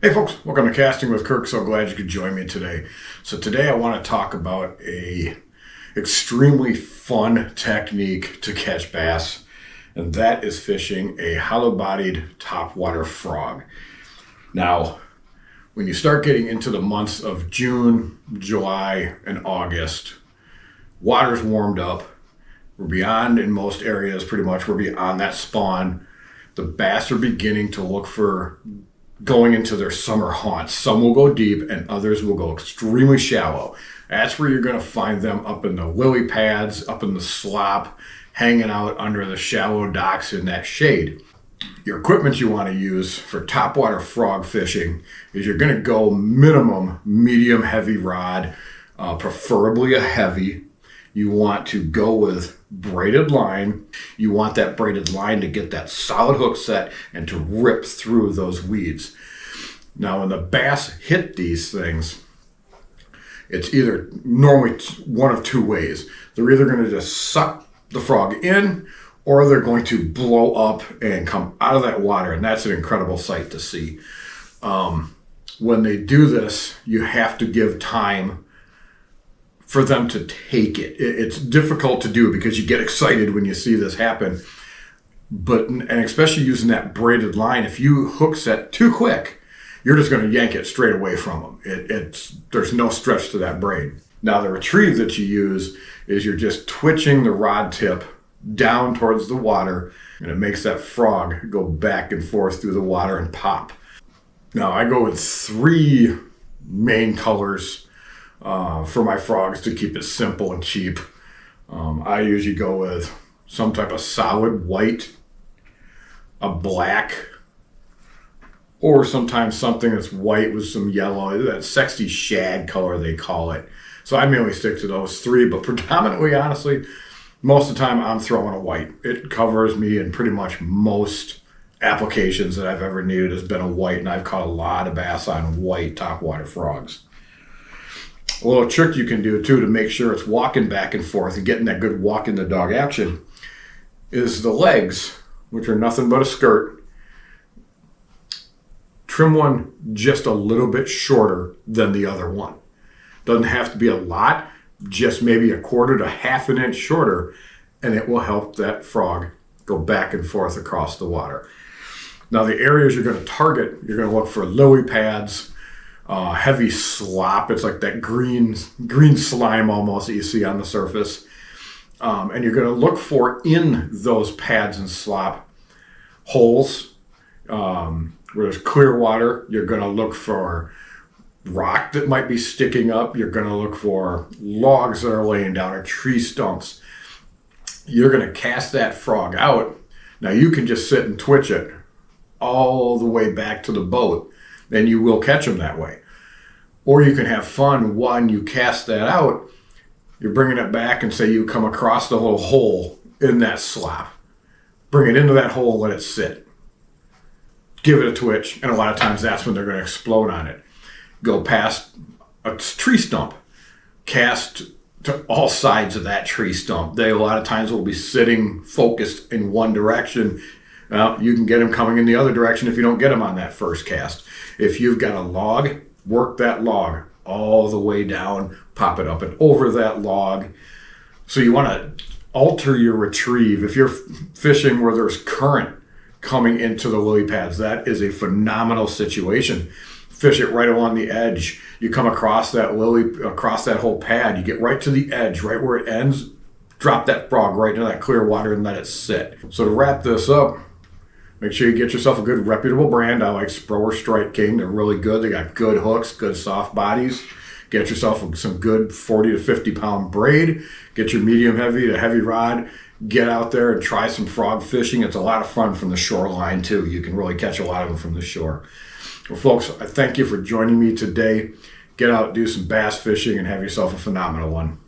Hey folks, welcome to Casting with Kirk. So glad you could join me today. So today I want to talk about a extremely fun technique to catch bass, and that is fishing a hollow-bodied topwater frog. Now, when you start getting into the months of June, July, and August, water's warmed up. We're beyond, in most areas, pretty much, we're beyond that spawn. The bass are beginning to look for going into their summer haunts. Some will go deep and others will go extremely shallow. That's where you're going to find them, up in the lily pads, up in the slop, hanging out under the shallow docks in that shade. Your equipment you want to use for topwater frog fishing is you're going to go minimum medium heavy rod, preferably a heavy. You want to go with braided line. You want that braided line to get that solid hook set and to rip through those weeds. Now, when the bass hit these things, it's either normally one of two ways. They're either going to just suck the frog in, or they're going to blow up and come out of that water, and that's an incredible sight to see. When they do this, you have to give time for them to take it. It's difficult to do because you get excited when you see this happen. And especially using that braided line, if you hook set too quick, you're just going to yank it straight away from them. There's no stretch to that braid. Now, the retrieve that you use is you're just twitching the rod tip down towards the water, and it makes that frog go back and forth through the water and pop. Now, I go with three main colors for my frogs to keep it simple and cheap. I usually go with some type of solid white, a black, or sometimes something that's white with some yellow, that sexy shad color they call it. So I mainly stick to those three, but predominantly, honestly, most of the time I'm throwing a white. It covers me in pretty much most applications that I've ever needed has been a white, and I've caught a lot of bass on white topwater frogs. A little trick you can do too to make sure it's walking back and forth and getting that good walk in the dog action is the legs, which are nothing but a skirt. Trim one just a little bit shorter than the other one. Doesn't have to be a lot, just maybe a quarter to half an inch shorter, and it will help that frog go back and forth across the water. Now, the areas you're going to target, you're going to look for lily pads, heavy slop. It's like that green slime almost that you see on the surface. And you're going to look for, in those pads and slop, holes where there's clear water. You're going to look for rock that might be sticking up. You're going to look for logs that are laying down or tree stumps. You're going to cast that frog out. Now, you can just sit and twitch it all the way back to the boat, then you will catch them that way. Or you can have fun when you cast that out. You're bringing it back, and say you come across the little hole in that slop. Bring it into that hole, let it sit. Give it a twitch, and a lot of times that's when they're going to explode on it. Go past a tree stump. Cast to all sides of that tree stump. They a lot of times will be sitting focused in one direction. Well, you can get them coming in the other direction if you don't get them on that first cast. If you've got a log, work that log all the way down, pop it up and over that log. So you want to alter your retrieve. If you're fishing where there's current coming into the lily pads, that is a phenomenal situation. Fish it right along the edge. You come across that lily, across that whole pad, you get right to the edge, right where it ends, drop that frog right into that clear water and let it sit. So to wrap this up, make sure you get yourself a good reputable brand. I like Spro or Strike King. They're really good. They got good hooks, good soft bodies. Get yourself some good 40 to 50 pound braid. Get your medium heavy to heavy rod. Get out there and try some frog fishing. It's a lot of fun from the shoreline too. You can really catch a lot of them from the shore. Well, folks, I thank you for joining me today. Get out, do some bass fishing, and have yourself a phenomenal one.